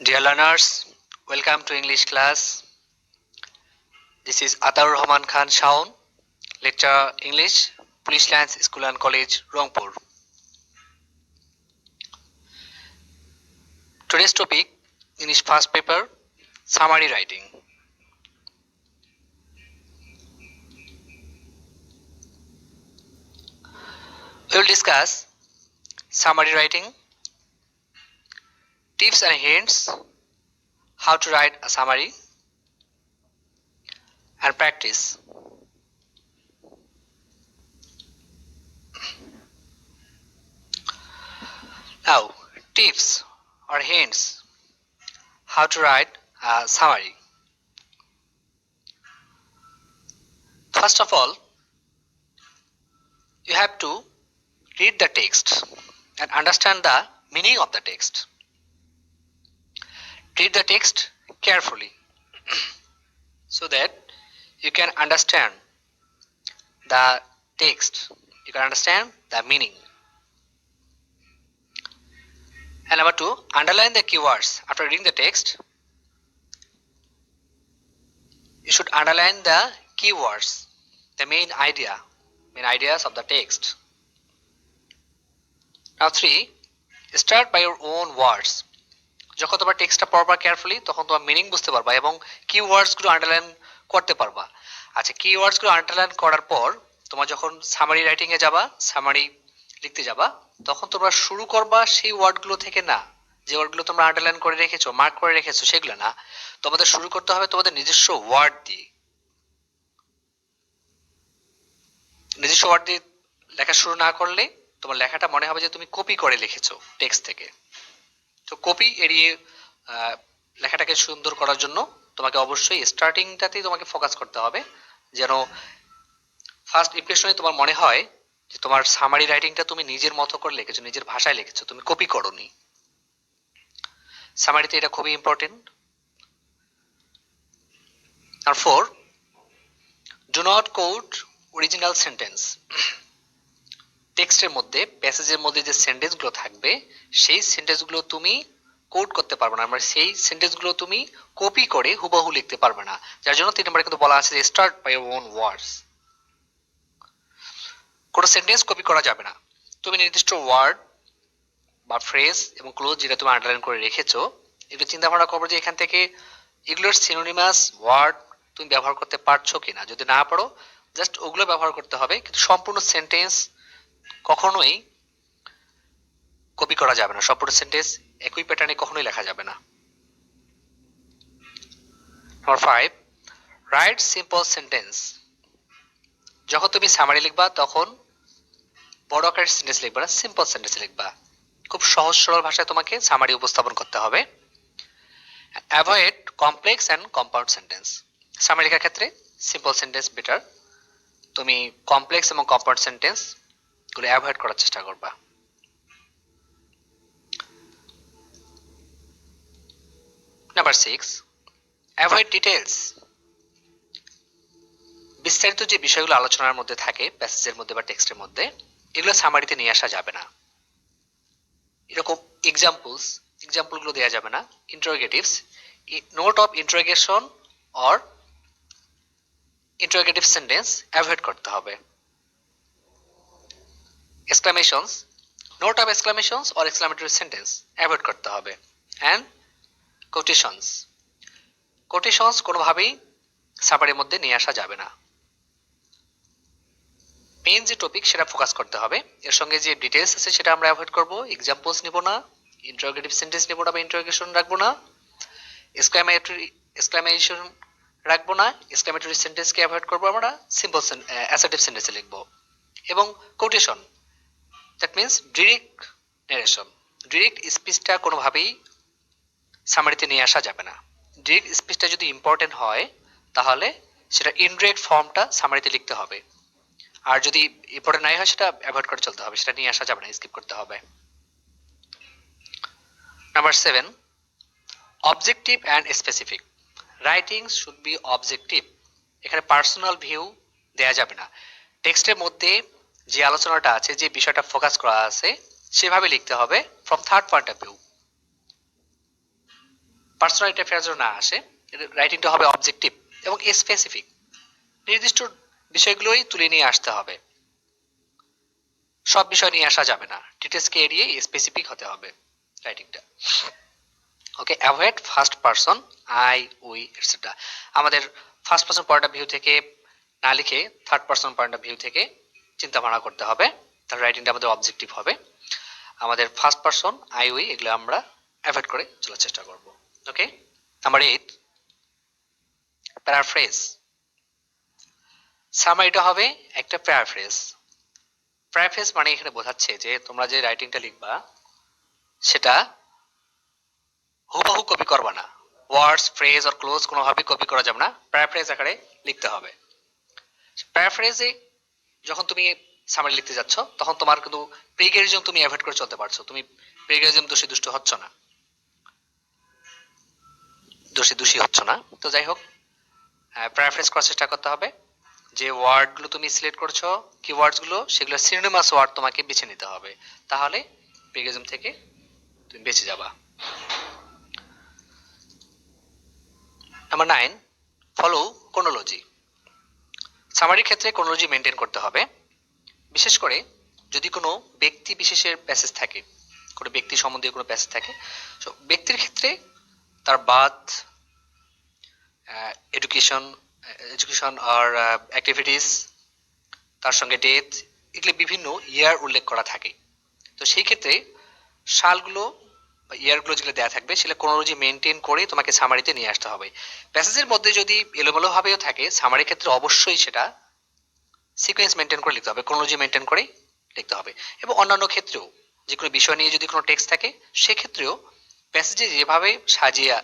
Dear learners, welcome to English class. This is Ataur Rahman Khan Shaun, lecturer English, Police Lines School and College, Rangpur. Today's topic, English first paper, summary writing. We will discuss summary writing, tips and hints, how to write a summary, and practice. Now, tips or hints, how to write a summary. First of all, you have to read the text and understand the meaning of the text. Read the text carefully so that you can understand the text, you can understand the meaning. And number two, underline the keywords. After reading the text, you should underline the keywords, the main ideas of the text. Now three, start by your own words. যখন তোমার টেক্সটটা পড়বা carefully তখন তোমার meaning বুঝতে পারবা এবং keywords গুলো আন্ডারলাইন করতে পারবা। আচ্ছা, কিওয়ার্ডস গুলো আন্ডারলাইন করার পর তোমরা যখন সামারি রাইটিং এ যাবা, সামারি লিখতে যাবা, তখন তোমরা শুরু করবা সেই ওয়ার্ডগুলো থেকে না, যে ওয়ার্ডগুলো তোমরা আন্ডারলাইন করে রেখেছো, মার্ক করে রেখেছো, সেগুলো না। তোমাদের শুরু করতে হবে তোমাদের নিজস্ব ওয়ার্ড দিয়ে। নিজস্ব ওয়ার্ড দিয়ে লেখা শুরু না করলে তোমার লেখাটা মনে হবে যে তুমি কপি করে লিখেছো টেক্সট থেকে। তো কপি এড়িয়ে লেখাটাকে সুন্দর করার জন্য তোমাকে অবশ্যই স্টার্টিংটাতেই তোমাকে ফোকাস করতে হবে, যেন ফার্স্ট ইমপ্রেশনে তোমার মনে হয় যে তোমার সামারি রাইটিংটা তুমি নিজের মতো করে লিখেছো, নিজের ভাষায় লিখেছো, তুমি কপি করোনি। সামারিতে এটা খুবই ইম্পর্টেন্ট। আর four, do not quote original sentence. টেক্সটের মধ্যে, প্যাসেজের মধ্যে যে সেন্টেন্সগুলো থাকবে সেই সেন্টেন্সগুলো তুমি কোড করতে পারবে না, মানে সেই সেন্টেন্সগুলো তুমি কপি করে হুবহু লিখতে পারবে না। যার জন্য 3 নম্বরে কিন্তু বলা আছে যে start by your own words. কোনো সেন্টেন্স কপি করা যাবে না। তুমি নির্দিষ্ট ওয়ার্ড বা ফ্রেজ এবং ক্লোজ যেটা তুমি আন্ডারলাইন করে রেখেছো, এগুলো চিন্তা ভাবনা করবে যে এখান থেকে এগুলোর সিনোনিমাস ওয়ার্ড তুমি ব্যবহার করতে পারছো কিনা। যদি না পারো জাস্ট ওগুলো ব্যবহার করতে হবে, কিন্তু সম্পূর্ণ সেন্টেন্স কখনোই কপি করা যাবে না। সম্পূর্ণ সেন্টেন্স একই প্যাটার্নে কখনোই লেখা যাবে না। Number 5, right simple sentence. যখন তুমি সামারি লিখবা তখন বড় আকারের সেন্টেন্স লিখবা না, সিম্পল সেন্টেন্স লিখবা। খুব সহজ সরল ভাষায় তোমাকে সামারি উপস্থাপন করতে হবে। Avoid complex and compound sentence. Summary লেখার ক্ষেত্রে সিম্পল সেন্টেন্স বেটার। তুমি কমপ্লেক্স এবং কম্পাউন্ড সেন্টেন্স গুলো অ্যাভয়েড করার চেষ্টা করবা। Number 6, avoid details. বিস্তারিত যে বিষয়গুলো আলোচনার মধ্যে থাকে প্যাসেজের মধ্যে বা টেক্সটের মধ্যে, এগুলো সামারিতে নিয়ে আসা যাবে না। এরকম এক্সাম্পলগুলো দেওয়া যাবে না। Interrogatives, note of interrogation or interrogative sentence avoid করতে হবে। Exclamations, note of exclamations or exclamatory sentence avoid করতে হবে। অ্যান্ড কোটেশনস কোনোভাবেই সামারির মধ্যে নিয়ে আসা যাবে না। মেইন যে টপিক সেটা ফোকাস করতে হবে, এর সঙ্গে যে ডিটেইলস আছে সেটা আমরা অ্যাভয়েড করব। এক্সাম্পলস নিব না, ইন্টারোগেটিভ সেন্টেন্স নিব না বা ইন্টারোগেশন রাখবো না, এক্সক্লামেশন রাখবো না, এক্সক্লামেটরি সেন্টেন্সকে অ্যাভয়েড করব, আমরা সিম্পল অ্যাসার্টিভ সেন্টেন্সে লিখব। এবং quotation, that means direct narration, direct স্পিচটা কোনোভাবেই সামারিতে নিয়ে আসা যাবে না। ডিরেক্ট স্পিচটা যদি ইম্পর্টেন্ট হয় তাহলে সেটা ইনডিরেক্ট ফর্মটা সামারিতে লিখতে হবে, আর যদি ইম্পর্টেন্ট নাই হয় সেটা অ্যাভয়েড করে চলতে হবে, সেটা নিয়ে আসা যাবে না, স্কিপ করতে হবে। Number 7, objective and specific. Writing should be objective. এখানে পার্সোনাল ভিউ দেয়া যাবে না। টেক্সটের মধ্যে যে আলোচনাটা আছে, যে বিষয়টা ফোকাস করা আছে, সেভাবে লিখতে হবে from third point of view. Personal interfere যেন না আসে, রাইটিংটা হবে অবজেক্টিভ এবং স্পেসিফিক, নির্দিষ্ট বিষয়গুলোই তুলে নিয়ে আসতে হবে, সব বিষয় নিয়ে আসা যাবে না, ডিটেলসকে এড়িয়ে স্পেসিফিক হতে হবে রাইটিংটা। Okay, avoid first person I, we etcetera. আমাদের first person point of view থেকে না লিখে third person point of view থেকে চিন্তা ভাবনা করতে হবে, তাহলে রাইটিংটা আমাদের অবজেক্টিভ হবে। আমাদের ফার্স্ট পারসন আই, উই এগুলো আমরা অ্যাভয়েড করে চলার চেষ্টা করব। ওকে, নাম্বার 8, প্যারাফ্রেজ। সামারিটা হবে একটা প্যারাফ্রেজ। প্যারাফ্রেজ মানে এখানে বোঝাচ্ছে যে তোমরা যে রাইটিংটা লিখবা সেটা হুবহু কপি করবা না, ওয়ার্ডস, ফ্রেজ আর ক্লোজ কোনোভাবে কপি করা যাবে না, প্যারাফ্রেজ আকারে লিখতে হবে। প্যারাফ্রেজে যখন তুমি সামারি লিখতে যাচ্ছ তখন তোমার কিন্তু প্লেগেরিজম তুমি অ্যাভয়েড করে চলতে পারছো, তুমি প্লেগেরিজম দোষী দুষ্ট হচ্ছ না, দোষী হচ্ছ না। তো যাই হোক, প্যারাফ্রেজ করার চেষ্টা করতে হবে। যে ওয়ার্ডগুলো তুমি সিলেক্ট করছো, কিওয়ার্ডস গুলো, সেগুলো সিনোনিমাস ওয়ার্ড তোমাকে বেছে নিতে হবে, তাহলে প্লেগেরিজম থেকে তুমি বেঁচে যাবা। Number 9, follow chronology. সামারির ক্ষেত্রে ক্রোনোলজি মেনটেন করতে হবে, বিশেষ করে যদি কোনো ব্যক্তি বিশেষের প্যাসেজ থাকে, কোনো ব্যক্তি সম্বন্ধে কোনো প্যাসেজ থাকে, তো ব্যক্তির ক্ষেত্রে তার বার্থ, এডুকেশন এডুকেশন আর অ্যাক্টিভিটিস, তার সঙ্গে ডেথ, এগুলো বিভিন্ন ইয়ার উল্লেখ করা থাকে। তো সেই ক্ষেত্রে সালগুলো বা ইয়ারগুলো যেগুলো দেওয়া থাকবে সেগুলো ক্রোনোলজি মেনটেন করে তোমাকে সামারিতে নিয়ে আসতে হবে। প্যাসেজের মধ্যে যদি এলোমেলো ভাবেও থাকে, সামারির ক্ষেত্রে অবশ্যই সেটা সিকোয়েন্স মেনটেন করে লিখতে হবে, ক্রোনোলজি মেনটেন করে লিখতে হবে। এবং অন্যান্য ক্ষেত্রেও যে কোনো বিষয় নিয়ে যদি কোনো টেক্সট থাকে সেক্ষেত্রেও প্যাসেজে যেভাবে সাজিয়ে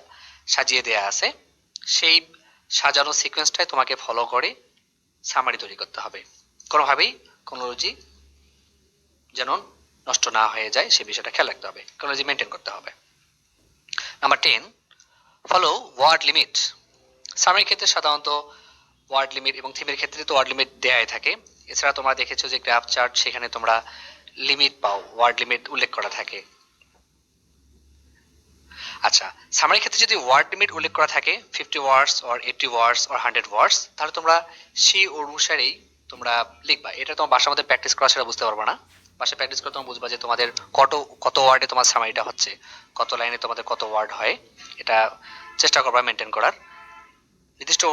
সাজিয়ে দেয়া আছে সেই সাজানো সিকোয়েন্সটাই তোমাকে ফলো করে সামারি তৈরি করতে হবে। কোনোভাবেই ক্রোনোলজি যেন নষ্ট না হয়ে যায় সে বিষয়টা খেয়াল রাখতে হবে, ক্রোনোলজি মেনটেন করতে হবে। Number 10, follow word limit. সামারির ক্ষেত্রে সাধারণত ওয়ার্ড লিমিট এবং থিমের ক্ষেত্রে তো ওয়ার্ড লিমিট দেয়াই থাকে। এছাড়া তোমরা দেখেছো যে গ্রাফ চার্ট, সেখানে তোমরা লিমিট পাও, ওয়ার্ড লিমিট উল্লেখ করা থাকে। আচ্ছা, সামারির ক্ষেত্রে যদি ওয়ার্ড লিমিট উল্লেখ করা থাকে 50 ওয়ার্ডস অর 80 ওয়ার্ডস অর 100 ওয়ার্ডস, তাহলে তোমরা সেই অনুসারেই তোমরা লিখবা। এটা তোমার বাসার মধ্যে প্র্যাকটিস করা সেটা বুঝতে পারবা না, বাসায় প্র্যাকটিস করে তোমরা বুঝবা যে তোমাদের কত কত ওয়ার্ডে তোমার সামারিটা হচ্ছে, কত লাইনে তোমাদের কত ওয়ার্ড হয়, এটা চেষ্টা করবা মেনটেন করার। নির্দিষ্ট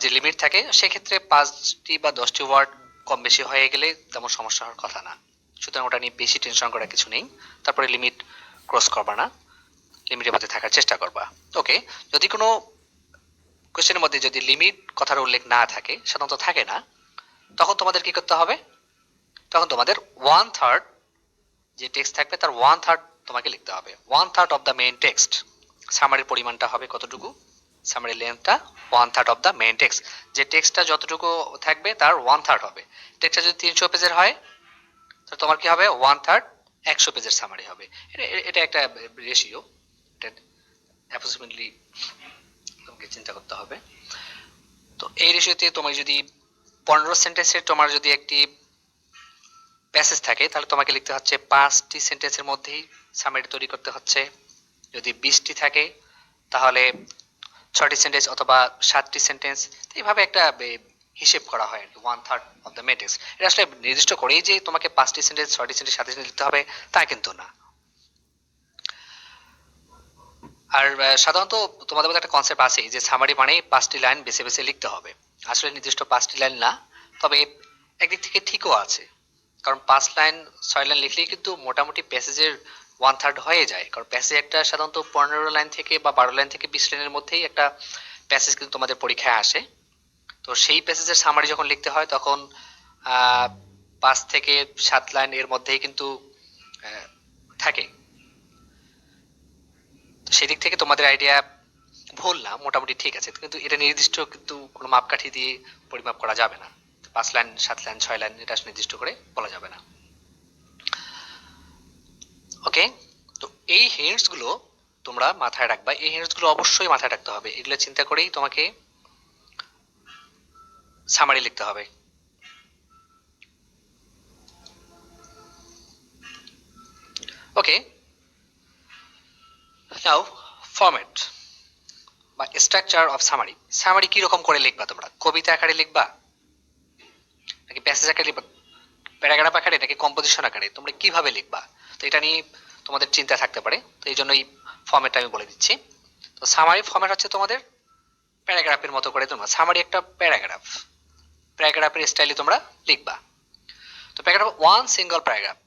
যে লিমিট থাকে সেক্ষেত্রে 5টি বা 10টি ওয়ার্ড কম বেশি হয়ে গেলে তেমন সমস্যা হওয়ার কথা না, সুতরাং ওটা নিয়ে বেশি টেনশন করার কিছু নেই। তারপরে লিমিট ক্রস করবা না, লিমিটের মধ্যে থাকার চেষ্টা করবা। ওকে, যদি কোনো কোশ্চেনের মধ্যে যদি লিমিট কথার উল্লেখ না থাকে, সাধারণত থাকে না, তখন তোমাদের কি করতে হবে, তখন তোমাদের 1/3 যে টেক্সট থাকবে তার 1/3 তোমাকে লিখতে হবে, 1/3 অফ দ্য মেইন টেক্সট। সামারির পরিমাণটা হবে কতটুকু, সামারি লেন্থটা 1/3 অফ দ্য মেইন টেক্সট। যে টেক্সটটা যতটুকু থাকবে তার 1/3 হবে। টেক্সটটা যদি 300 পেজের হয় তো তোমার কি হবে, 1/3 100 পেজের সামারি হবে। এটা একটা রেশিও, এটা অ্যাপ্রক্সিমেটলি তোমাকে চিন্তা করতে হবে। তো এই রেশিওতে তোমার যদি 15 সেন্টেন্সের তোমার যদি একটি প্যাসেজ থাকে তাহলে তোমাকে লিখতে হচ্ছে 5টি সেন্টেন্সের মধ্যেই সামারি তৈরি করতে হচ্ছে। যদি 20টি থাকে তাহলে 6টি সেন্টেন্স অথবা 7টি সেন্টেন্স, এইভাবে একটা হিসেব করা হয় 1/3 অফ দ্য মেটেক্স। এটা আসলে নির্দিষ্ট করেই যে তোমাকে 5টি সেন্টেন্স, 6টি সেন্টেন্স, 7টি সেন্টেন্স লিখতে হবে তা কিন্তু না। আর সাধারণত তোমাদের মধ্যে একটা কনসেপ্ট আছে যে সামারি মানে 5টি লাইন বেছে বেছে লিখতে হবে। আসলে নির্দিষ্ট 5টি লাইন না, তবে একদিক থেকে ঠিকও আছে, কারণ 5 লাইন 6 লাইন লিখলেই কিন্তু মোটামুটি প্যাসেজের 1/3 হয়ে যায়। কারণ প্যাসেজ একটা সাধারণত 15 লাইন থেকে বা 12 লাইন থেকে 20 লাইনের মধ্যেই একটা প্যাসেজ কিন্তু তোমাদের পরীক্ষায় আসে। তো সেই প্যাসেজের সামারি যখন লিখতে হয় তখন 5 থেকে 7 লাইন এর মধ্যেই কিন্তু থাকে। সেদিক থেকে তোমাদের আইডিয়া ভুল না, মোটামুটি ঠিক আছে, কিন্তু এটা নির্দিষ্ট কিন্তু কোনো মাপকাঠি দিয়ে পরিমাপ করা যাবে না। 5 লাইন, 7 লাইন, 6 লাইন এটা নির্দিষ্ট করে বলা যাবে না। ওকে, তো এই হিন্টস গুলো তোমরা মাথায় রাখবা, এই হিন্টস গুলো অবশ্যই মাথায় রাখতে হবে, এগুলো চিন্তা করেই তোমাকে সামারি লিখতে হবে। ওকে, নাও ফরম্যাট। বা স্ট্রাকচার অফ সামারি। সামারি কি রকম করে লিখবা তোমরা? কবিতা আকারে লিখবা নাকি প্যাসেজ আকারে লিখবা, প্যারাগ্রাফ আকারে নাকি কম্পোজিশন আকারে, তোমরা কিভাবে লিখবা? তো এটা নিয়ে তোমাদের চিন্তা থাকতে পারে, তো এই জন্য এই ফর্মেটটা আমি বলে দিচ্ছি। তো সামারি ফর্মেট হচ্ছে তোমাদের প্যারাগ্রাফের মতো করে তোমরা, সামারি একটা প্যারাগ্রাফ, প্যারাগ্রাফের স্টাইলে তোমরা লিখবা। তো প্যারাগ্রাফ ওয়ান সিঙ্গল প্যারাগ্রাফ,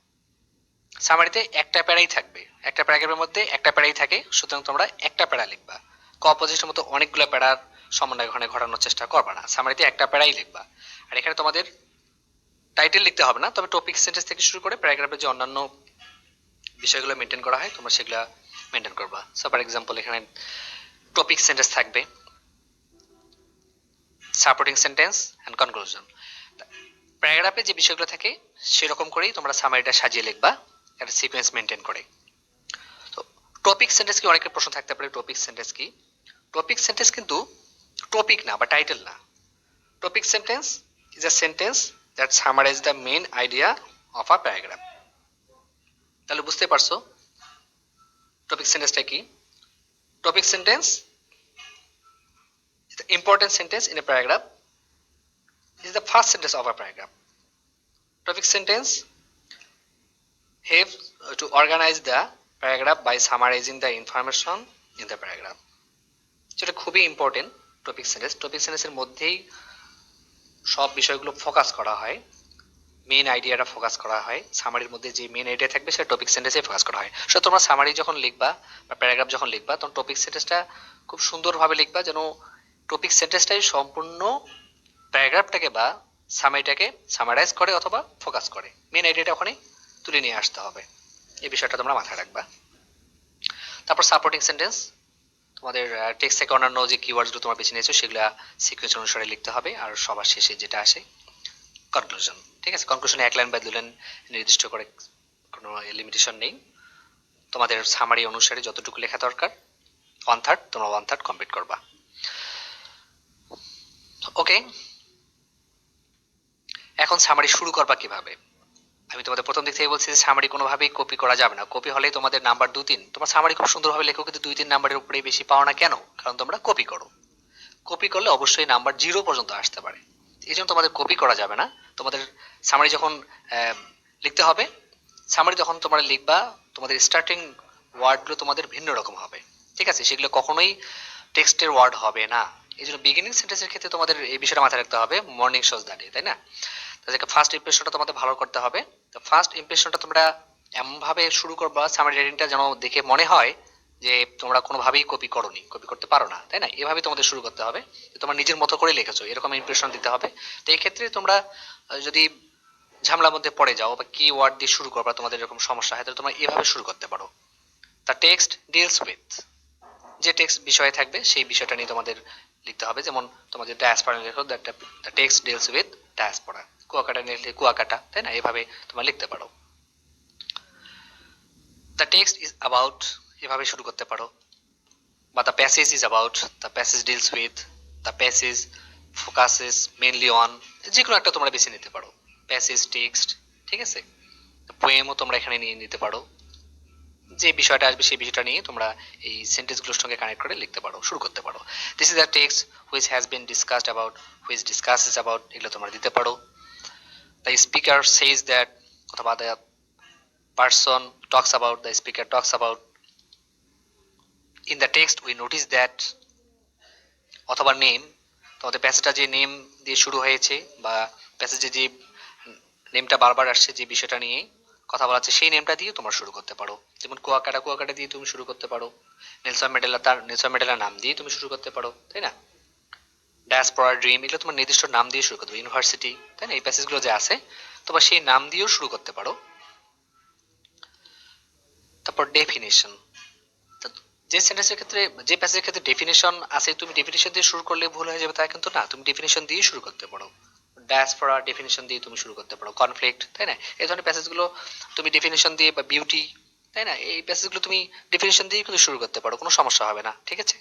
সামারিতে একটা প্যারাই থাকবে, একটা প্যারাগ্রাফের মধ্যে একটা প্যারাই থাকে, সুতরাং তোমরা একটা প্যারা লিখবা। কম্পোজিশনের মতো অনেকগুলো প্যারার সমন্বয় এখানে ঘটানোর চেষ্টা করবা না, সামারিতে একটা প্যারাই লিখবা। আর এখানে তোমাদের টাইটেল লিখতে হবে না, তবে টপিক সেন্টেন্স থেকে শুরু করে প্যারাগ্রাফের যে অন্যান্য বিষয়গুলো মেনটেন করা হয় তোমরা সেগুলো মেনটেন করবা। সো ফর এক্সাম্পল এখানে টপিক সেন্টেন্স থাকবে, সাপোর্টিং সেন্টেন্স এন্ড কনক্লুশন। প্যারাগ্রাফে যে বিষয়গুলো থাকে সেরকম করেই তোমরা সামারিটা সাজিয়ে লিখবা, একটা সিকোয়েন্স মেনটেন করে। তো টপিক সেন্টেন্স কি, অনেকের প্রশ্ন থাকতে পারে টপিক সেন্টেন্স কি? টপিক সেন্টেন্স কিন্তু টপিক না বা টাইটেল না। Topic sentence is a sentence that summarize the main idea of a paragraph. তাহলে বুঝতে পারছো টপিক সেন্টেন্সটা কি? Topic sentence is the important sentence in a paragraph. This is the first sentence of a paragraph. Topic sentence helps to organize the paragraph by summarizing the information in the paragraph. যেটা খুবই important topic sentence. Topic সেন্টেন্সের মধ্যেই সব বিষয়গুলো focus করা হয়, main আইডিয়াটা focus করা হয়। সামারির মধ্যে যে মেইন আইডিয়া থাকবে সেটা টপিক সেন্টেন্সে ফোকাস করা হয়। সো তোমরা সামারি যখন লিখবা বা প্যারাগ্রাফ যখন লিখবা তখন টপিক সেন্টেন্সটা খুব সুন্দরভাবে লিখবা, যেন টপিক সেন্টেন্সটাই সম্পূর্ণ প্যারাগ্রাফটাকে বা সামারিটাকে সামারাইজ করে অথবা ফোকাস করে, মেইন আইডিয়াটা ওখানে তুলে নিয়ে আসতে হবে। এই বিষয়টা তোমরা মাথায় রাখবা। তারপর সাপোর্টিং সেন্টেন্স, তোমাদের টেক্সট থেকে অন্যান্য যে কিওয়ার্ডসগুলো তোমরা বেছে নিয়েছো সেগুলো সিকোয়েন্স অনুসারে লিখতে হবে। আর সবার শেষে যেটা আসে কনক্লুশন। ঠিক আছে, কনক্লুশনে এক লাইন বা দুই লাইন নির্দিষ্ট করে কোনো লিমিটেশন নেই। তোমাদের সামারি অনুসারে যতটুকু লেখা দরকার 1/3 তোমরা 1/3 কমপ্লিট করবা। ওকে, এখন সামারি শুরু করবা কিভাবে? আমি তোমাদের প্রথম দিক থেকে বলছি যে সামারি কোনোভাবেই কপি করা যাবে না। কপি হলেই তোমাদের নাম্বার 2-3, তোমার সামারি খুব সুন্দরভাবে লেখো কিন্তু 2-3 নাম্বারের উপরেই বেশি পাও না। কেন? কারণ তোমরা কপি করো। কপি করলে অবশ্যই নাম্বার 0 পর্যন্ত আসতে পারে, এই জন্য তোমাদের কপি করা যাবে না। তোমাদের সামারি যখন লিখতে হবে, সামারি যখন তোমরা লিখবা তোমাদের স্টার্টিং ওয়ার্ডগুলো তোমাদের ভিন্ন রকম হবে। ঠিক আছে, সেগুলো কখনোই টেক্সটের ওয়ার্ড হবে না। এই জন্য বিগিনিং সেন্টেন্সের ক্ষেত্রে তোমাদের এই বিষয়টা মাথায় রাখতে হবে, মর্নিং শোজ দাঁড়িয়ে, তাই না? তাদেরকে ফার্স্ট ইমপ্রেশনটা তোমাদের ভালো করতে হবে। তো ফার্স্ট ইমপ্রেশনটা তোমরা এমন ভাবে শুরু করবা সামারি রাইটিংটা যেন দেখে মনে হয় যে তোমরা কোনোভাবেই কপি করোনি, কপি করতে পারো না, তাই না? এভাবে তোমাদের শুরু করতে হবে, তোমার নিজের মতো করে লিখেছো এরকম ইমপ্রেশন দিতে হবে। তো এই ক্ষেত্রে তোমরা যদি ঝামেলার মধ্যে পড়ে যাও বা কি ওয়ার্ড দিয়ে শুরু করবা তোমাদের এরকম সমস্যা হয়, তাহলে তোমরা এভাবে শুরু করতে পারো। দ্য টেক্সট ডিলস উইথ, যে টেক্সট বিষয়ে থাকবে সেই বিষয়টা নিয়ে তোমাদের লিখতে হবে। যেমন তোমাদের ডায়াসপোরা লেখো, the text deals with diaspora, Kuakata নিলে কুয়াকাটা, তাই না? এভাবে তোমরা লিখতে পারো। দ্য টেক্সট ইজ অ্যাবাউট, এভাবে শুরু করতে পারো। বা the passage is about, the passage deals with, the passage focuses mainly on, যে কোনো একটা তোমরা বেছে নিতে পারো। প্যাসেজ টেক্সট, ঠিক আছে? পোয়েমও তোমরা এখানে নিয়ে নিতে পারো। যে বিষয়টা আসবে সেই বিষয়টা নিয়ে তোমরা এই সেন্টেন্সগুলোর সঙ্গে কানেক্ট করে লিখতে পারো, শুরু করতে পারো। This is the text which has been discussed about, which discusses about, এগুলো তোমরা দিতে পারো। দ্য স্পিকার সেজ দ্যাট, অথবা the person talks about, the speaker talks about, in the text we notice that, অথবা নেম, তোমাদের প্যাসেজটা যে name দিয়ে শুরু হয়েছে বা প্যাসেজে যে নেমটা বারবার আসছে, যে বিষয়টা নিয়ে কথা বলা আছে সেই নেমটা দিয়ে তোমরা শুরু করতে পারো। যেমন কুয়াকাটা, কুয়াকাটা দিয়ে তুমি শুরু করতে পারো। নেলসন ম্যান্ডেলা, তার নেলসন ম্যান্ডেলার নাম দিয়ে তুমি শুরু করতে পারো, তাই না? ডায়াসপোরা ড্রিম, এগুলো তোমার নির্দিষ্ট নাম দিয়ে শুরু করতে পারো। ইউনিভার্সিটি, তাই না? এই প্যাসেজগুলো যে আছে তোমার সেই নাম দিয়েও শুরু করতে পারো। তারপর ডেফিনেশন, যে সেন্টেন্সের ক্ষেত্রে, যে প্যাসেজের ক্ষেত্রে ডেফিনেশন আছে তুমি ডেফিনেশন দিয়ে শুরু করলে ভুল হয়ে যাবে তা কিন্তু না, তুমি ডেফিনেশন দিয়ে শুরু করতে পারো। ডায়াসপোরা ডেফিনেশন দিয়ে তুমি শুরু করতে পারো। কনফ্লিক্ট, তাই না? এই ধরনের প্যাসেজগুলো তুমি ডেফিনেশন দিয়ে, বা বিউটি, তাই না? এই প্যাসেজগুলো তুমি ডেফিনেশন দিয়ে কিন্তু শুরু করতে পারো, কোনো সমস্যা হবে না। ঠিক আছে,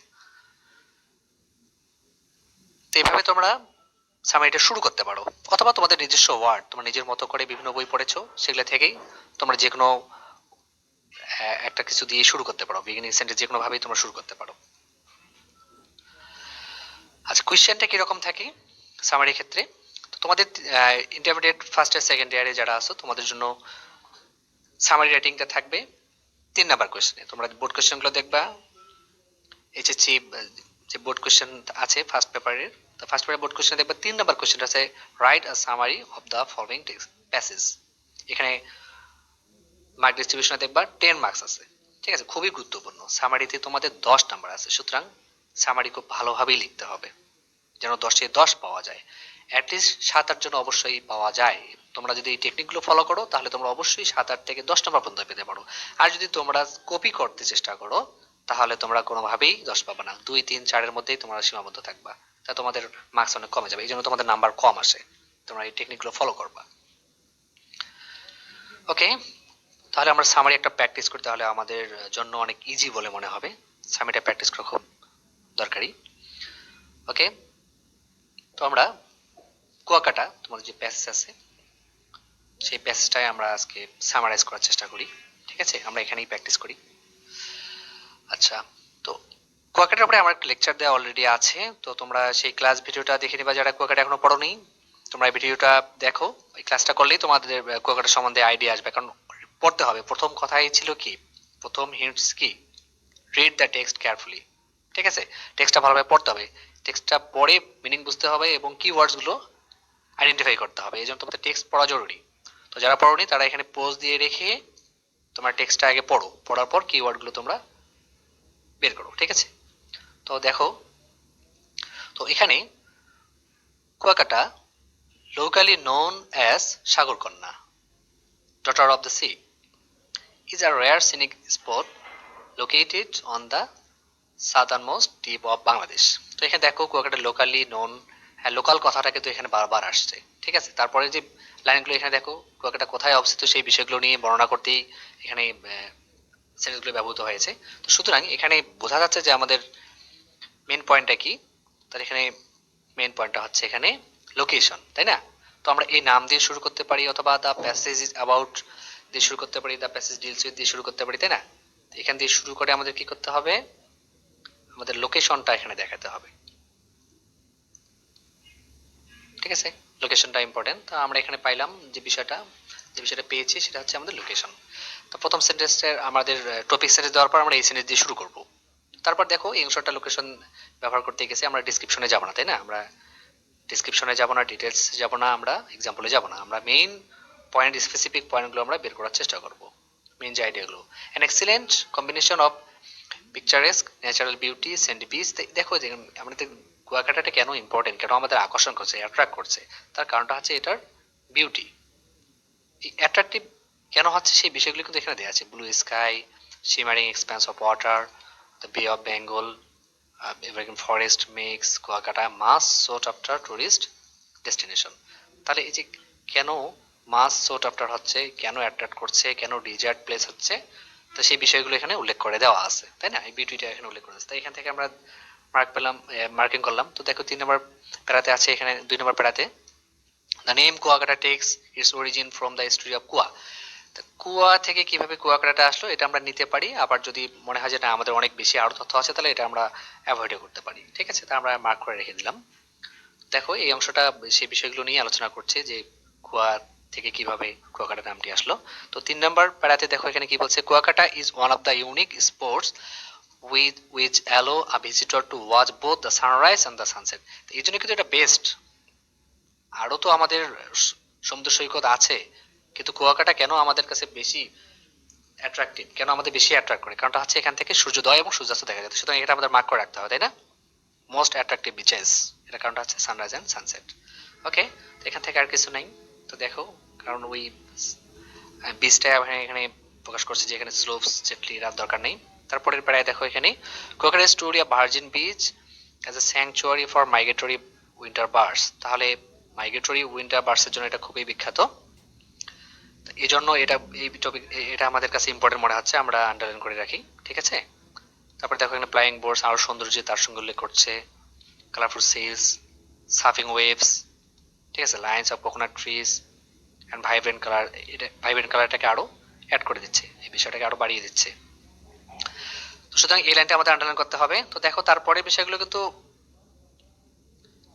তো এইভাবে তোমরা সামারিটা শুরু করতে পারো। অথবা তোমাদের নিজস্ব ওয়ার্ড, তোমার নিজের মতো করে বিভিন্ন বই পড়েছো সেগুলো থেকেই তোমরা যে কোনো একটা কিছু দিয়ে শুরু করতে পারো। বিগিনিং সেন্টেন্স যে কোনো ভাবেই তোমরা শুরু করতে পারো। আচ্ছা, কোয়েশ্চেনটা কিরকম থাকে সামারি ক্ষেত্রে? তো তোমাদের ইন্টারমিডিয়েট ফার্স্ট ইয়ার সেকেন্ড ইয়ারে যারা আছো তোমাদের জন্য সামারি রাইটিংটা থাকবে 3 নাম্বার কোয়েশ্চেনে। তোমরা বোর্ড কোয়েশ্চেনগুলো দেখবা, এইচএসসি যে বোর্ড কোয়েশ্চেন আছে ফার্স্ট পেপারের, তো ফার্স্ট পেপারের বোর্ড কোয়েশ্চেন দেখবা 3 নাম্বার কোয়েশ্চেনটা আছে write a summary of the following passage. এখানে মার্ক ডিস্ট্রিবিউশনে দেখবা 10 মার্কস আছে। ঠিক আছে, খুবই গুরুত্বপূর্ণ। সামারিতে তোমাদের 10 নাম্বার আছে, সুতরাং সামারি খুব ভালোভাবেই লিখতে হবে যেন 10-এ 10 পাওয়া যায়। অ্যাটলিস্ট 7-8 জন অবশ্যই পাওয়া যায়। তোমরা যদি এই টেকনিকগুলো ফলো করো তাহলে তোমরা অবশ্যই 7-8 থেকে 10 নাম্বার পর্যন্ত পেতে পারো। আর যদি তোমরা কপি করতে চেষ্টা করো তাহলে তোমরা কোনোভাবেই 10 পাবে না। 2, 3, 4-এর মধ্যেই তোমরা সীমাবদ্ধ থাকবা, তা তোমাদের মার্কস অনেক কমে যাবে। এই জন্য তোমাদের নাম্বার কম আসে। তোমরা এই টেকনিকগুলো ফলো করবা। ওকে, তাহলে আমরা সামারি একটা প্র্যাকটিস করতে হলে আমাদের জন্য অনেক ইজি বলে মনে হবে। সামারিটা প্র্যাকটিস করা খুব দরকারি। ওকে, তো আমরা কুয়াকাটা তোমাদের যে প্যাসেজ আছে সেই প্যাসেজটাই আমরা আজকে সামারাইজ করার চেষ্টা করি। ঠিক আছে, আমরা এখানেই প্র্যাকটিস করি। আচ্ছা, তো কুয়াকাটার উপরে আমার একটা লেকচার দেওয়া অলরেডি আছে, তো তোমরা সেই ক্লাস ভিডিওটা দেখে নিবা যারা কুয়াকাটা এখনো পড়োনি। তোমরা এই ভিডিওটা দেখো, এই ক্লাসটা করলেই তোমাদের কুয়াকাটা সম্বন্ধে আইডিয়া আসবে। কারণ পড়তে হবে। প্রথম কথাই ছিল কি, প্রথম হিন্টস কি, রিড দ্য টেক্সট কেয়ারফুলি। ঠিক আছে, টেক্সটটা ভালোভাবে পড়তে হবে। টেক্সটটা পড়ে মিনিং বুঝতে হবে এবং কিওয়ার্ডস গুলো আইডেন্টিফাই করতে হবে। এই জন্য তোমাদের টেক্সট পড়া জরুরি। তো যারা পড়োনি তারা এখানে পোজ দিয়ে রেখে তোমার টেক্সটটা আগে পড়ো, পড়ার পর কিওয়ার্ড গুলো তোমরা বের করো। ঠিক আছে, তো দেখো, তো এখানে Kuakata locally known as সাগরকন্যা, daughter of the sea, is a rare scenic spot located on the southernmost tip of Bangladesh। তো এখানে দেখো কুয়াকাটা লোকালি নোন, হ্যাঁ লোকাল কথাটা কিন্তু এখানে বারবার আসছে। ঠিক আছে, তারপরে যে লাইনগুলো এখানে দেখো কুয়াকাটা কোথায় অবস্থিত সেই বিষয়গুলো নিয়ে বর্ণনা করতেই এখানে সেন্টেন্সগুলো ব্যবহৃত হয়েছে। তো সুতরাং এখানে বোঝা যাচ্ছে যে আমাদের মেন পয়েন্টটা কি, তার এখানে মেন পয়েন্টটা হচ্ছে এখানে লোকেশন, তাই না? তো আমরা এই নাম দিয়ে শুরু করতে পারি অথবা দ্য প্যাসেজ ইজ অ্যাবাউট দিয়ে শুরু করতে পারি, দ্য প্যাসেজ ডিলস উইথ দিয়ে শুরু করতে পারি, তাই না? এখান দিয়ে শুরু করে আমাদের কি করতে হবে, আমাদের লোকেশনটা এখানে দেখাতে হবে। ঠিক আছে, লোকেশনটা ইম্পর্টেন্ট। তো আমরা এখানে পাইলাম যে বিষয়টা পেয়েছি সেটা হচ্ছে আমাদের লোকেশন। তো প্রথম সেন্টেন্সের আমাদের টপিক সেন্টেন্স দেওয়ার পর আমরা এই সেন্টেন্স দিয়ে শুরু করব। তারপর দেখো এই অংশটা লোকেশন ব্যবহার করতে গেছে আমরা ডিসক্রিপশনে যাব না, তাই না? আমরা ডিসক্রিপশনে যাব না, ডিটেলস যাব না, আমরা এক্সাম্পলে যাব না, আমরা মেইন পয়েন্ট স্পেসিফিক পয়েন্টগুলো আমরা বের করার চেষ্টা করব, মেইন যে আইডিয়াগুলো। An excellent combination of picturesque natural beauty sent peace. দেখো যে আমাদের কুয়াকাটাটা কেন ইম্পর্টেন্ট, কেন আমাদের আকর্ষণ করছে, অ্যাট্রাক্ট করছে, তার কারণটা হচ্ছে এটার বিউটি। এই অ্যাট্রাকটিভ কেন হচ্ছে সেই বিষয়গুলো কিন্তু এখানে দেওয়া আছে। Blue sky, shimmering expanse of water, the Bay of Bengal, evergreen forest makes Kuakata much sought after tourist destination. তাহলে এই যে কেন মাস সোট আফটার হচ্ছে, কেন অ্যাট্রাক্ট করছে, কেন ডিজার্ট প্লেস হচ্ছে, তো সেই বিষয়গুলো এখানে উল্লেখ করে দেওয়া আছে, তাই না? এই বিউটিটা এখানে উল্লেখ করে আছে। তাই এখান থেকে আমরা মার্ক পেলাম, মার্কিং করলাম। তো দেখো 3 নম্বর প্যারাতে আছে, এখানে 2 নম্বর প্যারাতে the name Kuakata takes its origin from the history of কুয়া। কুয়া থেকে কিভাবে কুয়াকাটাটা আসলো এটা আমরা নিতে পারি, আবার যদি মনে হয় যে না আমাদের অনেক বেশি আরো তথ্য আছে তাহলে এটা আমরা অ্যাভয়েড করতে পারি। ঠিক আছে, তা আমরা মার্ক করে রেখে দিলাম। দেখো এই অংশটা সেই বিষয়গুলো নিয়ে আলোচনা করছে যে কুয়া থেকে কিভাবে কুয়াকাটা নামটি আসলো। তো 3 নম্বর প্যারাতে দেখো এখানে কি বলছে, Kuakata is one of the unique sports with which allow a visitor to watch both the sunrise and the sunset. এই জন্য কিন্তু এটা বেস্ট। আরো তো আমাদের সমুদ্র সৈকত আছে, কিন্তু কুয়াকাটা কেন আমাদের কাছে বেশি অ্যাট্রাকটিভ, কেন আমাদের বেশি অ্যাট্রাক্ট করে, কারণটা হচ্ছে এখান থেকে সূর্যোদয় এবং সূর্যাস্ত দেখা যায়। সুতরাং এটা আমাদের মার্ক করে রাখতে হবে, তাই না? মোস্ট অ্যাট্রাকটিভ বিচেস, এটা কারণটা হচ্ছে সানরাইজ এন্ড সানসেট। ওকে, তো এখান থেকে আর কিছু নাই। তো দেখো, কারণ ওই বিচটা এখানে প্রকাশ করছে যে এখানে স্লোপস জেটলি রাত দরকার নেই। তারপরের প্রায় দেখো এখানে কোকারে story of virgin beach as a sanctuary for migratory winter birds. তাহলে মাইগ্রেটরি উইন্টার বার্ডসের জন্য এটা খুবই বিখ্যাত। এই জন্য এটা এই টপিক এটা আমাদের কাছে ইম্পর্টেন্ট মনে হচ্ছে, আমরা আন্ডারলাইন করে রাখি। ঠিক আছে, তারপর দেখো এখানে ফ্লাইং বোর্ডস আরো সৌন্দর্য তার সঙ্গে উল্লেখ করছে, কালারফুল সেলস, সার্ফিং ওয়েভস, ঠিক আছে, lines of coconut trees and vibrant colour. এটা ভাইব্রেন্ট কালারটাকে আরো অ্যাড করে দিচ্ছে, এই বিষয়টাকে আরো বাড়িয়ে দিচ্ছে। তো সুতরাং এই লাইনটা আমাদের আন্ডারলাইন করতে হবে। তো দেখো তারপরে বিষয়গুলো কিন্তু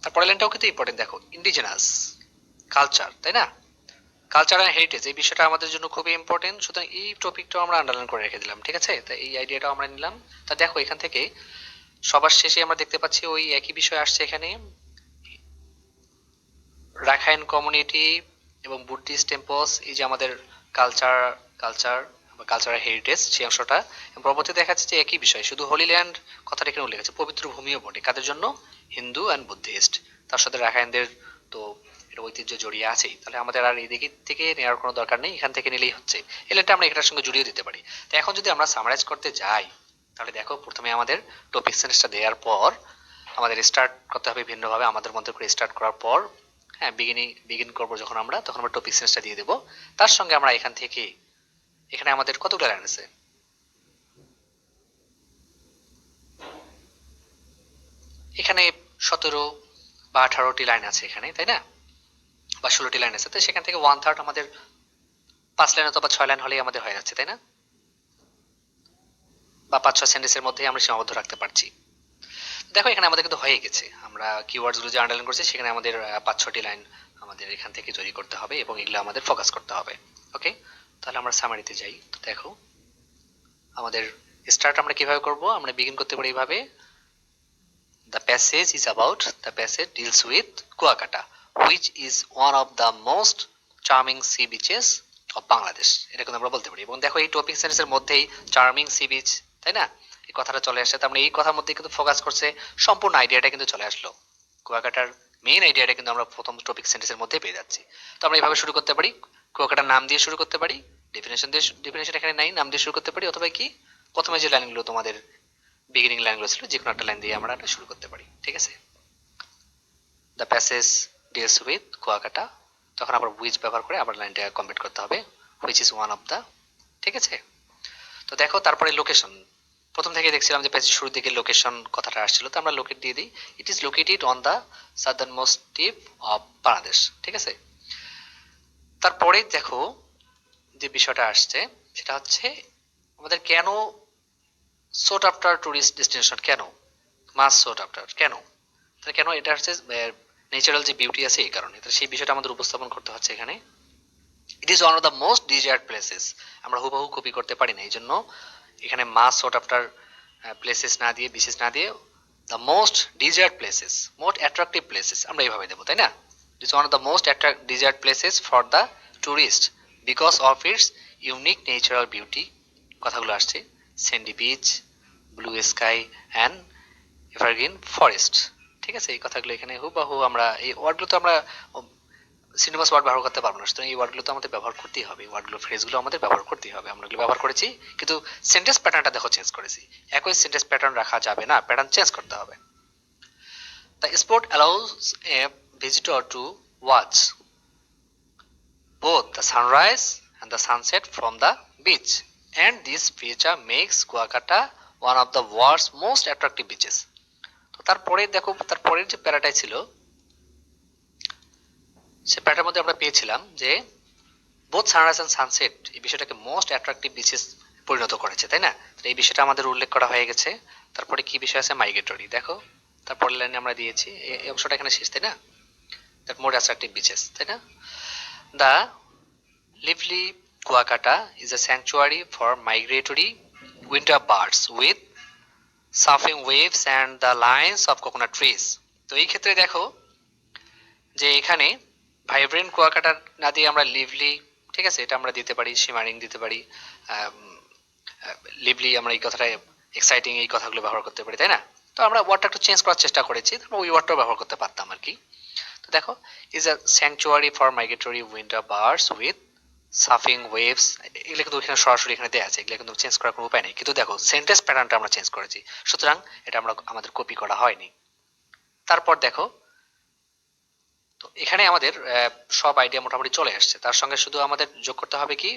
তারপরে লাইনটাও কিন্তু ইম্পর্টেন্ট, দেখো ইন্ডিজিনাস কালচার, তাই না? কালচার অ্যান্ড হেরিটেজ এই বিষয়টা আমাদের জন্য খুবই ইম্পর্টেন্ট, সুতরাং এই টপিকটাও আমরা আন্ডারলাইন করে রেখে দিলাম, ঠিক আছে? তাই এই আইডিয়াটাও আমরা নিলাম। তা দেখো এখান থেকে সবার শেষে আমরা দেখতে পাচ্ছি ওই একই বিষয় আসছে এখানে, রাখাইন কমিউনিটি এবং বুদ্ধিস্ট টেম্পলস, এই যে আমাদের কালচার কালচার বা কালচারাল হেরিটেজ সেই অংশটা। পরবর্তীতে দেখা যাচ্ছে যে একই বিষয়, শুধু হোলি ল্যান্ড কথাটা এখানে উল্লেখ আছে, পবিত্র ভূমিও বটে কাদের জন্য? হিন্দু অ্যান্ড বুদ্ধিস্ট, তার সাথে রাখাইনদের তো এটা ঐতিহ্য জড়িয়ে আছেই, তাহলে আমাদের আর এই দিক থেকে নেওয়ার কোনো দরকার নেই, এখান থেকে নিলেই হচ্ছে। এই লাইনটা আমরা এটার সঙ্গে জুড়িয়ে দিতে পারি। তো এখন যদি আমরা সামারাইজ করতে যাই, তাহলে দেখো প্রথমে আমাদের টপিক সেন্টেন্সটা দেওয়ার পর আমাদের স্টার্ট করতে হবে ভিন্নভাবে, আমাদের মধ্যে করে স্টার্ট করার পর, হ্যাঁ বিগিন করবো যখন আমরা, তখন আমরা টপিক সেন্সটা দিয়ে দেবো। তার সঙ্গে আমরা এখান থেকে এখানে আমাদের কতগুলো লাইন আছে? এখানে 17 বা 18টি লাইন আছে এখানে, তাই না? বা 16টি লাইন আছে, তো সেখান থেকে 1/3 আমাদের 5 লাইন অথবা 6 লাইন হলেই আমাদের হয়ে যাচ্ছে, তাই না? বা 5-6 সেন্টেন্সের মধ্যেই আমরা সীমাবদ্ধ রাখতে পারছি। দেখো এখানে আমাদের কিন্তু হয়ে গেছে, আমরা কিওয়ার্ডস গুলো যে আন্ডারলাইন করছি সেখানে আমাদের 5-6টি লাইন আমাদের এখান থেকে তৈরি করতে হবে এবং এগুলো আমাদের ফোকাস করতে হবে। ওকে, তাহলে আমরা সামারিতে যাই। তো দেখো আমাদের স্টার্ট আমরা কিভাবে করব? আমরা বিগিন করতে পারি এইভাবে, the passage deals with Kuakata, which is one of the most charming sea beaches of Bangladesh, এটা কিন্তু আমরা বলতে পারি। এবং দেখো এই টপিক সেন্টেন্সের মধ্যেই চার্মিং সি বিচ, তাই না, এই কথাটা চলে আসছে, তার মানে এই কথার মধ্যে কিন্তু ফোকাস করছে, সম্পূর্ণ আইডিয়াটা কিন্তু চলে আসলো, কুয়াকাটার মেইন আইডিয়াটা কিন্তু আমরা প্রথম টপিক সেন্টেন্সের মধ্যে পেয়ে যাচ্ছি। তো আমরা এইভাবে শুরু করতে পারি, কুয়াকাটার নাম দিয়ে শুরু করতে পারি, ডেফিনেশন এখানে নাই, নাম দিয়ে শুরু করতে পারি, অথবা কি প্রথমে যে লাইনগুলো তোমাদের বিগিনিং লাইনগুলো ছিল যে কোনো একটা লাইন দিয়ে আমরা এটা শুরু করতে পারি, ঠিক আছে? The passage deals with Kuakata, তখন আবার উইচ ব্যবহার করে আবার লাইনটা কমপ্লিট করতে হবে, which is one of the, ঠিক আছে? তো দেখো তারপরে লোকেশন, প্রথম থেকে দেখছিলাম যে প্যাসেজ শুরুর দিকে লোকেশন কথাটা আসছিল, তো আমরা লোকেট দিয়ে দিই, it is located on the southern most tip of Bangladesh, ঠিক আছে? তারপরে দেখো যে বিষয়টা আসছে সেটা হচ্ছে আমাদের কেন sought after টুরিস্ট ডেস্টিনেশন, কেন মাস sought after, কেন, তাহলে কেন এটা হচ্ছে ন্যাচারাল যে বিউটি আছে এই কারণে, তাহলে সেই বিষয়টা আমাদের উপস্থাপন করতে হচ্ছে এখানে। It is one of the most desired places, আমরা হুবহু কপি করতে পারি না, এই জন্য এখানে মাস sought after প্লেসেস না দিয়ে, বিশেষ না দিয়ে the most desired places, most attractive places আমরা এইভাবে দেবো, তাই না? It is one of the most desired places for the tourist because of its unique natural beauty, কথাগুলো আসছে, Sandy beach, blue sky and evergreen forest, ঠিক আছে? এই কথাগুলো এখানে হুবহু আমরা এই ওয়ার্ডগুলো তো আমরা সিনেমাস ওয়ার্ড ব্যবহার করতে পারবো না, সুতরাং এই ওয়ার্ডগুলো তো আমাদের ব্যবহার করতেই হবে, ওয়ার্ডগুলো ফ্রেজগুলো আমাদের ব্যবহার করতেই হবে, আমরা এগুলো ব্যবহার করেছি, কিন্তু সেন্টেন্স প্যাটার্নটা দেখো চেঞ্জ করেছি, একই সেন্টেন্স প্যাটার্ন রাখা যাবে না, প্যাটার্ন চেঞ্জ করতে হবে। The spot allows a visitor to watch both the sunrise and the sunset from the beach, and this feature makes Kuakata one of the world's most attractive beaches. তো তারপরে দেখো তারপরের যে প্যারাটাই ছিল সে প্যারাটার মধ্যে আমরা পেয়েছিলাম যে বোথ সানরাইজ এন্ড সানসেট এই বিষয়টাকে মোস্ট অ্যাট্রাকটিভ বিচেস পরিণত করেছে, তাই না? তো এই বিষয়টা আমাদের উল্লেখ করা হয়ে গেছে। তারপরে কি বিষয় আছে? মাইগ্রেটরি, দেখো তারপরের লাইনে আমরা দিয়েছি এই অংশটা এখানে শেষ, তাই না? দ্যাট মোর অ্যাট্রাকটিভ বিচেস, তাই না? The lively Kuakata is a sanctuary for migratory winter birds with surfing waves and the lines of coconut trees. তো এই ক্ষেত্রে দেখো যে এখানে ভাইব্রেন্ট কুয়াকাটা না দিয়ে আমরা লিভলি, ঠিক আছে, এটা আমরা দিতে পারি, শিমারিং দিতে পারি, লিভলি আমরা এই কথাটা, এক্সাইটিং এই কথাগুলো ব্যবহার করতে পারি, তাই না? তো আমরা ওয়ার্ডটা একটু চেঞ্জ করার চেষ্টা করেছি, ওই ওয়ার্ডটাও ব্যবহার করতে পারতাম আর কি। তো দেখো is a sanctuary for migratory winter birds with surfing waves, এগুলো কিন্তু এখানে সরাসরি এখানে দেওয়া আছে, এগুলো কিন্তু চেঞ্জ করার কোনো উপায় নেই, কিন্তু দেখো সেন্টেন্স প্যাটার্নটা আমরা চেঞ্জ করেছি, সুতরাং এটা আমরা আমাদের কপি করা হয়নি। তারপর দেখো তো এখানে আমাদের সব আইডিয়া মোটামুটি চলে আসছে, তার সঙ্গে শুধু আমাদের যোগ করতে হবে কি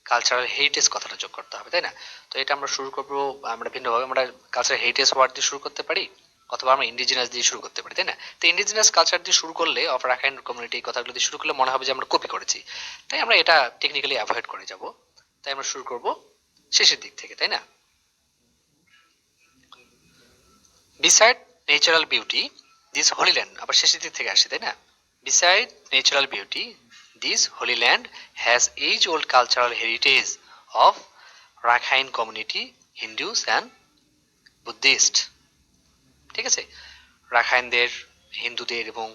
কালচারাল হেরিটেজ কথাটা যোগ করতে হবে, তাই না? তো এটা আমরা শুরু করবো, আমরা ভিন্নভাবে আমরা কালচারাল হেরিটেজ ওয়ার্ড দিয়ে শুরু করতে পারি, অথবা আমরা ইন্ডিজিনাস দিয়ে শুরু করতে পারি, তাই না? তো ইন্ডিজিনাস কালচার দিয়ে শুরু করলে, অফ রাখাইন কমিউনিটি কথাগুলো দিয়ে শুরু করলে মনে হবে যে আমরা কপি করেছি, তাই আমরা এটা টেকনিক্যালি অ্যাভয়েড করে যাব, তাই আমরা শুরু করব শেষের দিক থেকে, তাই না? Beside natural beauty this holy land আবার শেষের দিক থেকে আসছে, তাই না? Beside natural beauty, this holy land has as old cultural heritage of Rakhine community, Hindus and Buddhist. ঠিক আছে, রাখাইনদের, হিন্দুদের এবং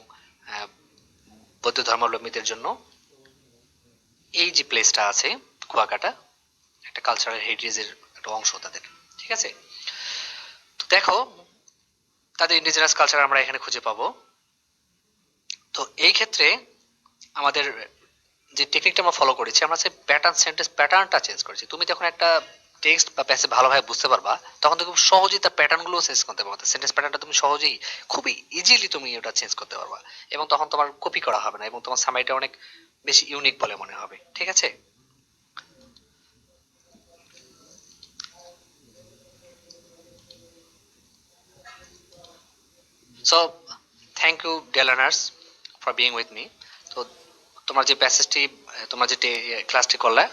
বৌদ্ধ ধর্মাবলম্বীদের জন্য এই যে প্লেসটা আছে কুয়াকাটা, একটা কালচারাল হেরিটেজের একটা অংশ তাদের। ঠিক আছে, তো দেখো তাদের ইন্ডিজিনাস কালচার আমরা এখানে খুঁজে পাবো। তো এই ক্ষেত্রে আমাদের যে টেকনিকটা আমরা ফলো করেছি, আমরা যে প্যাটার্ন, সেন্টেন্স প্যাটার্নটা চেঞ্জ করেছি। তুমি যখন একটা টেক্সট বা প্যাসেজ ভালোভাবে বুঝতে পারবা, তখন তুমি খুব সহজেই তার প্যাটার্নগুলো চেঞ্জ করতে পারবা। সেন্টেন্স প্যাটার্নটা তুমি সহজেই, খুবই ইজিলি তুমি ওটা চেঞ্জ করতে পারবা, এবং তখন তোমার কপি করা হবে না, এবং তোমার সামারিটা অনেক বেশি ইউনিক বলে মনে হবে। ঠিক আছে, so thank you dear learners for being with me. তো তোমরা যে প্যাসেজটি, তোমরা যে ক্লাসটি করলে,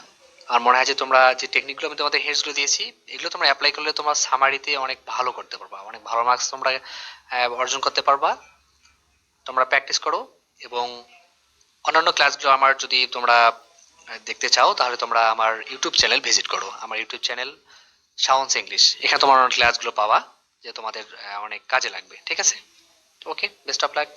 আর মনে হয় যে তোমরা যে টেকনিকগুলো আমি তোমাদের হেডসগুলো দিয়েছি, এগুলো তোমরা অ্যাপ্লাই করলে তোমার সামারিতে অনেক ভালো করতে পারবা, অনেক ভালো মার্কস তোমরা অর্জন করতে পারবা। তোমরা প্র্যাকটিস করো, এবং অন্যান্য ক্লাসগুলো আমার যদি তোমরা দেখতে চাও, তাহলে তোমরা আমার ইউটিউব চ্যানেল ভিজিট করো। আমার ইউটিউব চ্যানেল শাওনস ইংলিশ, এখানে তোমার অনেক ক্লাসগুলো পাবা, যে তোমাদের অনেক কাজে লাগবে। ঠিক আছে, ওকে, বেস্ট অফ লাক।